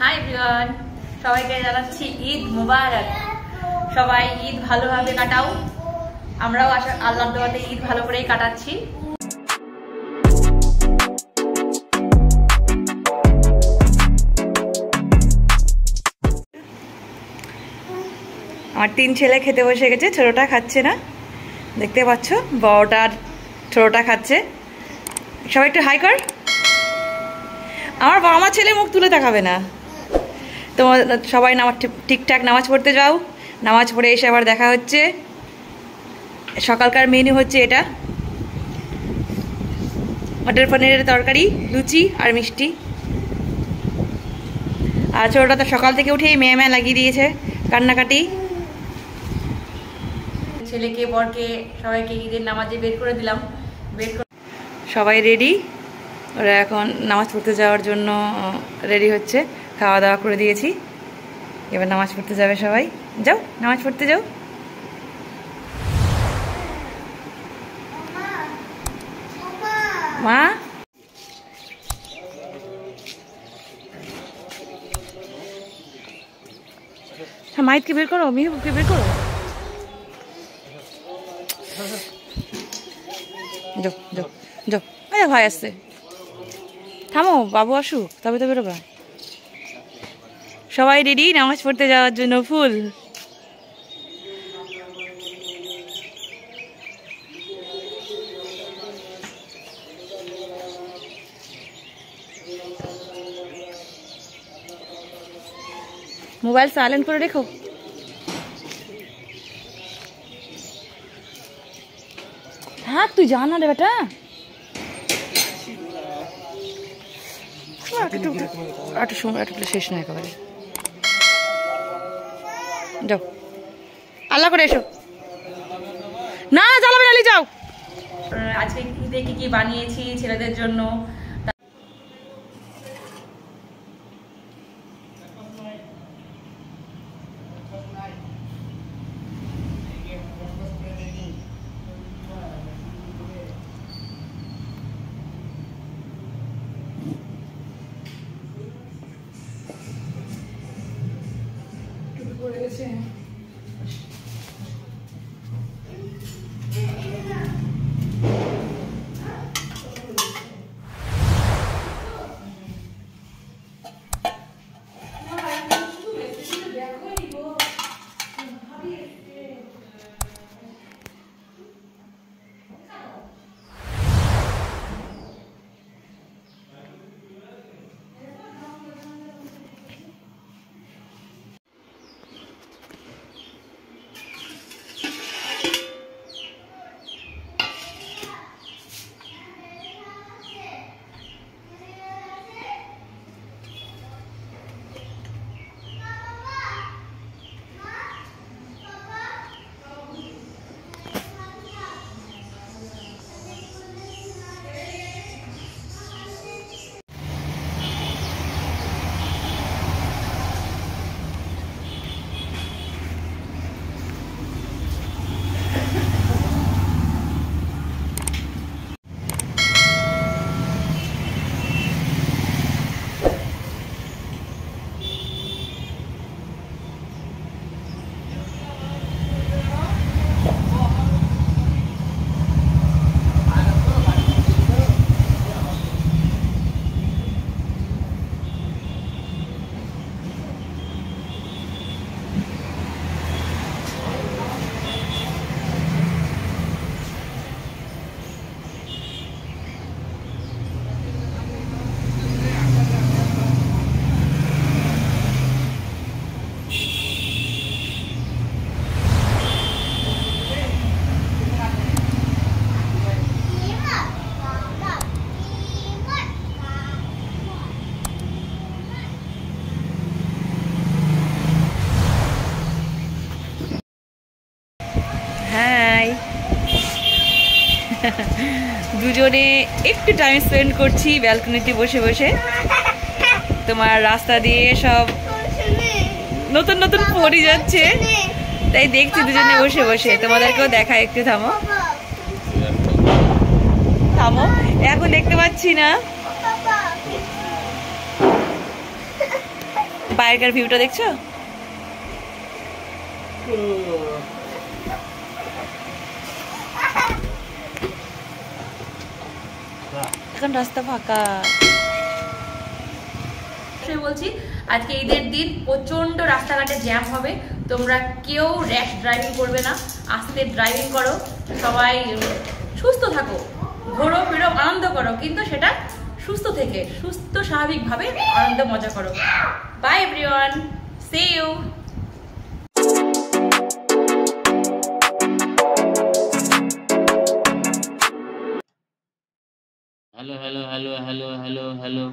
Hi everyone, সবাইকে জানাচ্ছি ঈদ মুবারক। সবাই ঈদ ভালোভাবে কাটাও। আমরাও আল্লাহর দোয়াতে ঈদ ভালো করেই কাটাচ্ছি। আমার 3 ছেলে খেতে বসে গেছে। ছোটটা খাচ্ছে না, দেখতে পাচ্ছ। বড়টা আর ছোটটা খাচ্ছে। সবাই একটু হাই কর। আমার ছেলে মুখ তুলে তাকাবে না। তোমার সবাই ঠিকঠাক নামাজ পড়তে যাও। নামাজ পড়ে এসে আবার দেখা হচ্ছে। সকালকার মেনু হচ্ছে এটা, মটর পনিরের তরকারি, লুচি আর মিষ্টি। আর ছোটটা তো সকাল থেকে উঠেই মেয়ে লাগিয়ে দিয়েছে, কান্নাকাটি। ছেলেকে বরকে সবাইকে ঈদের নামাজে বের করে দিলাম। সবাই রেডি। ওরা এখন নামাজ পড়তে যাওয়ার জন্য রেডি হচ্ছে। খাওয়া দাওয়া করে দিয়েছি, এবার নামাজ পড়তে যাবে সবাই। যাও, নামাজ পড়তে যাও। মা, মাইতকে বের করো, মিহুকে বের করো। যাও যাও যাও, ভাই আসছে। থামো, বাবু আসুক তবে তো বেরোবা। সবাই রেডি নামাজ পড়তে যাওয়ার জন্য ফুল। মোবাইল সাইলেন্ট করে রেখো। হ্যাঁ, তুই জানা রে বেটা। শেষ না একেবারে। যাও, আল্লাহ করে এসো। না জ্বালাবে না, যাও। আজকে ঈদে কি কি বানিয়েছি ছেলেদের জন্য। দুজনে একটু টাইম স্পেন্ড করছি ব্যালকনিতে বসে বসে। তোমার রাস্তা দিয়ে সব নতুন নতুন পরি যাচ্ছে, তাই দেখছি দুজনে বসে বসে। তোমাদেরকেও দেখা, একটু থামো থামো, এখন দেখতে পাচ্ছি না। বাইরেকার ভিউটা দেখছো? এখন রাস্তা ফাঁকা। বলছি আজকে ঈদের দিন প্রচন্ড রাস্তাঘাটে জ্যাম হবে, তোমরা কেউ র্যাশ ড্রাইভিং করবে না, আস্তে ড্রাইভিং করো, সবাই সুস্থ থাকো, ঘোরো ফেরো আনন্দ করো, কিন্তু সেটা সুস্থ থেকে, সুস্থ স্বাভাবিকভাবে আনন্দ মজা করো। Bye everyone, see you. hello hello hello hello hello hello